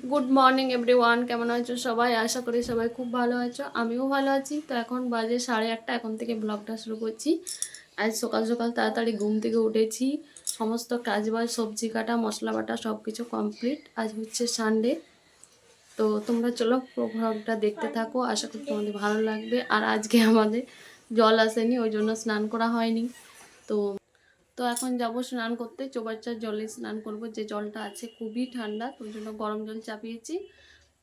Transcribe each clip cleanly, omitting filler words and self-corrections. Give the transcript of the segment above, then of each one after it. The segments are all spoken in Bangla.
গুড মর্নিং এভরিওয়ান, কেমন আছো সবাই? আশা করি সবাই খুব ভালো আছো, আমিও ভালো আছি। তো এখন বাজে 8:30, এখন থেকে ব্লগটা শুরু করছি। আজ সকাল সকাল তাড়াতাড়ি ঘুম থেকে উঠেছি, সমস্ত কাজ বাজ, সবজি কাটা, মশলা বাটা সব কিছু কমপ্লিট। আজ হচ্ছে সানডে। তো তোমরা চলো পুরো ব্লগটা দেখতে থাকো, আশা করি তোমাদের ভালো লাগবে। আর আজকে আমাদের জল আসেনি, ওই জন্য স্নান করা হয়নি। তো তো এখন যাবো স্নান করতে, চৌবাচ্চার জলে স্নান করব। যে জলটা আছে খুবই ঠান্ডা, তো ওই জন্য গরম জল চাপিয়েছি।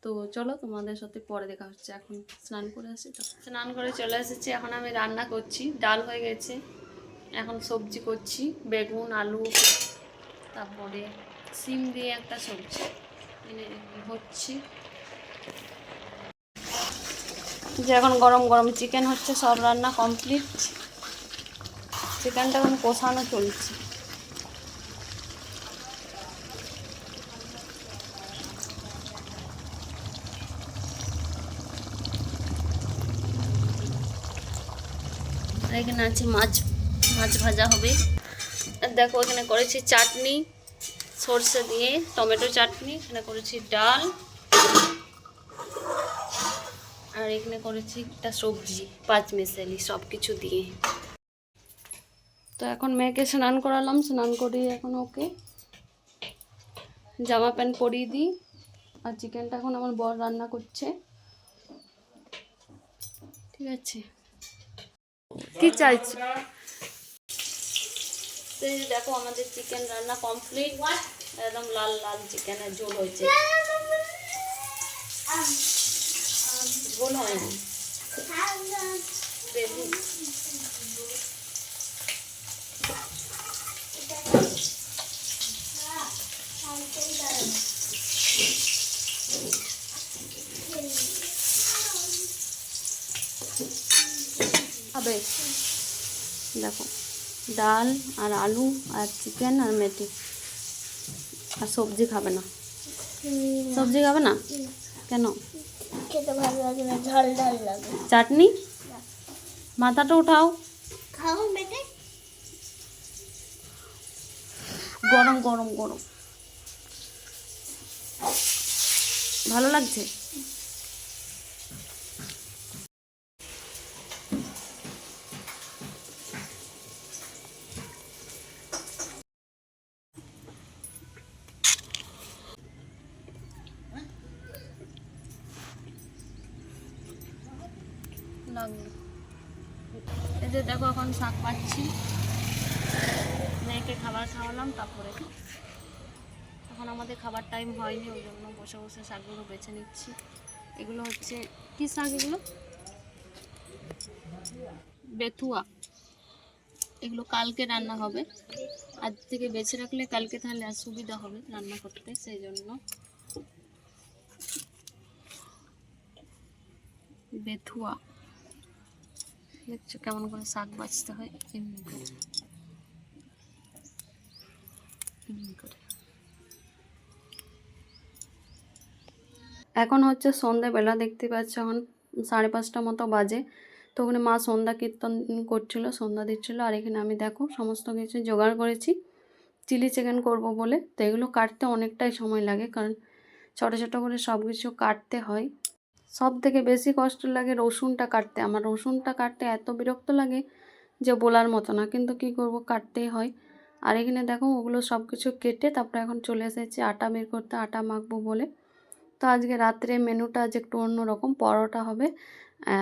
তো চলো তোমাদের সাথে পরে দেখা হচ্ছে। এখন স্নান করে আসি। তো স্নান করে চলে এসেছি, এখন আমি রান্না করছি। ডাল হয়ে গেছে, এখন সবজি করছি, বেগুন আলু, তারপরে সিম দিয়ে একটা সবজি হচ্ছে। যে এখন গরম গরম চিকেন হচ্ছে, সব রান্না কমপ্লিট। চিকেনটা এখন কষানো চলছে। এখানে আছে মাছ, মাছ ভাজা হবে। আর দেখো এখানে করেছি চাটনি সরষে দিয়ে, টমেটো চাটনি। এখানে করেছি ডাল, আর এখানে করেছি একটা সবজি, পাঁচমিশালি সব কিছু দিয়ে। তো এখন মেয়েকে স্নান করালাম, স্নান করিয়ে এখন ওকে জামা প্যান্ট পরিয়ে দিই। আর চিকেনটা এখন আমার বর রান্না করছে। ঠিক আছে, কি চাইছি? তো এই যে দেখো আমাদের চিকেন রান্না কমপ্লিট, একদম লাল লাল চিকেনের ঝোল হয়েছে। ঝোল হয়নি, গ্রেভি। হবে দেখো, ডাল আর আলু আর চিকেন আর মেথি। আর সবজি খাবে না? সবজি খাবে না কেন? খেতে ভালো লাগে না, ঝাল ঝাল লাগে। চাটনি, মাথাটা উঠাও। খাও বেটে। গরম গরম গরম, ভালো লাগছে। লাগলো। এই যে দেখো এখন শাক পাচ্ছি, মেয়েকে খাবার খাওয়ালাম। তারপরে এখন আমাদের খাবার টাইম হয়নি, ওই জন্য বসে বসে শাকগুলো বেছে নিচ্ছি। এগুলো হচ্ছে কি শাক? এগুলো বেথুয়া। এগুলো কালকে রান্না হবে, আজ থেকে বেছে রাখলে কালকে তাহলে আর সুবিধা হবে রান্না করতে, সেই জন্য। বেথুয়া, দেখছো কেমন করে শাক বাছতে হয়, এমনি করে এমনি করে। এখন হচ্ছে সন্ধ্যাবেলা, দেখতে পাচ্ছ এখন 5:30 মতো বাজে। তো ওখানে মা সন্ধ্যা কীর্তন করছিল, সন্ধ্যা দিচ্ছিল। আর এখানে আমি দেখো সমস্ত কিছু জোগাড় করেছি চিলি চিকেন করব বলে। তো এগুলো কাটতে অনেকটাই সময় লাগে, কারণ ছোটো ছোটো করে সব কিছু কাটতে হয়। সব থেকে বেশি কষ্ট লাগে রসুনটা কাটতে। আমার রসুনটা কাটতে এত বিরক্ত লাগে যে বলার মতো না, কিন্তু কি করব, কাটতেই হয়। আর এখানে দেখো ওগুলো সব কিছু কেটে তারপরে এখন চলে এসেছি আটা বের করতে, আটা মাখবো বলে। তো আজকে রাত্রে মেনুটা আজ একটু অন্যরকম, পরোটা হবে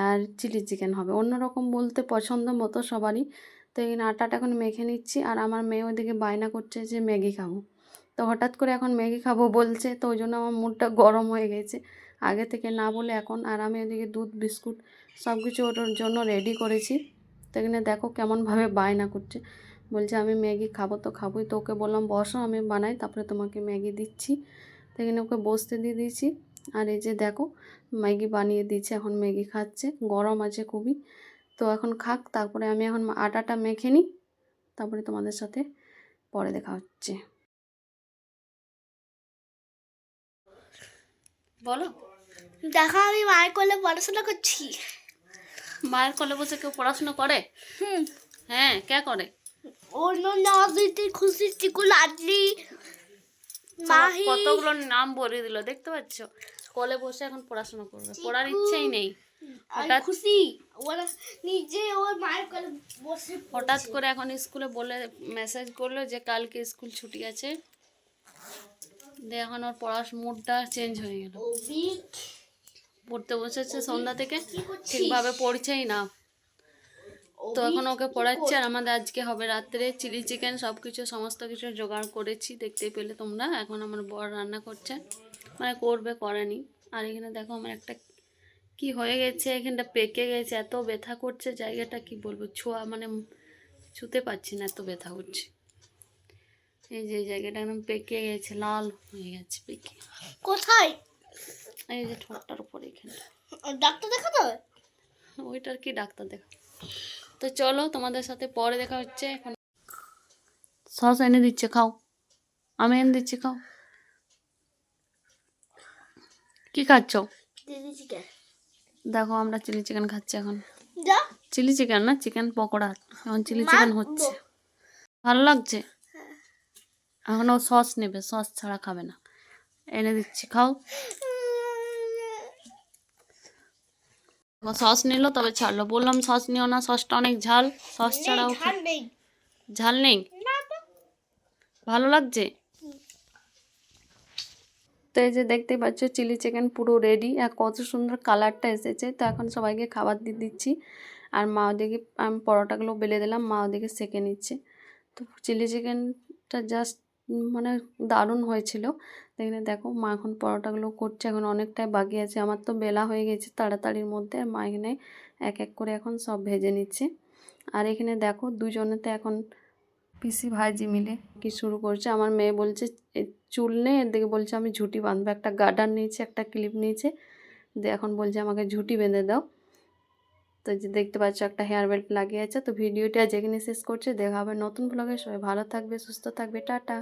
আর চিলি চিকেন হবে। অন্যরকম বলতে পছন্দ মতো সবারই। তো এই আটাটা এখন মেখে নিচ্ছি। আর আমার মেয়ে ওইদিকে বায়না করছে যে ম্যাগি খাবো। তো হঠাৎ করে এখন ম্যাগি খাবো বলছে, তো ওই জন্য আমার মুডটা গরম হয়ে গেছে আগে থেকে না বলে এখন। আর আমি ওইদিকে দুধ বিস্কুট সব কিছু ওর জন্য রেডি করেছি। তো এখানে দেখো কেমনভাবে বায়না করছে, বলছে আমি ম্যাগি খাবো। তো খাবোই, তো ওকে বললাম বসো আমি বানাই, তারপরে তোমাকে ম্যাগি দিচ্ছি। তো এখানে ওকে বসতে দিয়ে দিয়েছি। আর এই যে দেখো ম্যাগি বানিয়ে দিয়েছে, এখন ম্যাগি খাচ্ছে, গরম আছে খুবই। তো এখন খাক, তারপরে আমি এখন আটাটা মেখে নিই, তারপরে তোমাদের সাথে পরে দেখা হচ্ছে। বলো। দেখো আমি মায়ের কোলে পড়াশোনা করছি। মায়ের কোলে বসে কেউ পড়াশোনা করে? হ্যাঁ, কে করে? অন্য দিদি খুশি চিকু লাডলি মাহি কতগুলো নাম বলে দিল, দেখতে পাচ্ছ? কোলে বসে এখন পড়াশোনা করবে, পড়ার ইচ্ছেই নেই। হঠাৎ খুশি ওরা নিজে ওর মায়ের কোলে বসে হঠাৎ করে এখন স্কুলে বলে মেসেজ করলো যে কালকে স্কুল ছুটি আছে। দিয়ে এখন ওর পড়ার মুডটা চেঞ্জ হয়ে গেল। অভিক পড়তে বসেছে সন্ধ্যা থেকে, ঠিকভাবে পড়ছেই না। তো এখন ওকে পড়াচ্ছে। আর আমাদের আজকে হবে রাত্রে চিলি চিকেন, সব কিছু সমস্ত কিছু জোগাড় করেছি, দেখতেই পেলে তোমরা। এখন আমার বর রান্না করছে, মানে করবে, করেনি। আর এখানে দেখো আমার একটা কি হয়ে গেছে, এখানটা পেকে গেছে, এত ব্যথা করছে জায়গাটা, কি বলবো, ছোঁয়া মানে ছুতে পারছি না, এত ব্যথা করছে। এই যে এই জায়গাটা একদম পেকে গেছে, লাল হয়ে গেছে পেকে। কোথায়? এই যে ঠোঁটটার উপরে এখানে। ডাক্তার দেখাতে হবে? ওইটার কি ডাক্তার দেখা। তো চলো তোমাদের সাথে পরে দেখা হচ্ছে। এখন সস এনে দিচ্ছে, খাও। আমি এনে দিচ্ছি, খাও। কি খাচ্ছ? দিদি চিকেন। দেখো আমরা চিলি চিকেন খাচ্ছি এখন। যা চিলি চিকেন না, চিকেন পকোড়া। এখন চিলি চিকেন হচ্ছে, ভালো লাগছে। এখন ও সস নেবে, সস ছাড়া খাবে না। এনে দিচ্ছি, খাও। সস নিল তবে ছাড়লো, বললাম সস নিও না, সসটা অনেক ঝাল, সস ছাড়াও ঝাল নেই। ঝাল নেই। না তো। ভালো লাগছে। তো এই যে দেখতে পাচ্ছ চিলি চিকেন পুরো রেডি, আর কত সুন্দর কালারটা এসেছে। তো এখন সবাইকে খাবার দিয়ে দিচ্ছি। আর মা ওদিকে, আমি পরোটাগুলো বেলে দিলাম, মা ওদিকে সেঁকে নিচ্ছে। তো চিলি চিকেনটা জাস্ট মানে দারুণ হয়েছিল। এখানে দেখো মা এখন পরোটাগুলো করছে, এখন অনেকটাই বাকি আছে। আমার তো বেলা হয়ে গেছে তাড়াতাড়ির মধ্যে, আর মা এখানে এক এক করে এখন সব ভেজে নিচ্ছে। আর এখানে দেখো দুজনেতে এখন পিসি ভাইজি মিলে কি শুরু করছে। আমার মেয়ে বলছে চুল নেই, এর দিকে বলছে আমি ঝুঁটি বাঁধবো। একটা গার্ডার নিয়েছে, একটা ক্লিপ নিয়েছে, দিয়ে এখন বলছে আমাকে ঝুঁটি বেঁধে দাও। তো যে দেখতে পাচ্ছ একটা হেয়ার বেল্ট লাগিয়ে আছে। তো ভিডিওটা যেখানে শেষ করছে, দেখা হবে নতুন ব্লগে। সবাই ভালো থাকবে, সুস্থ থাকবে, টাটা।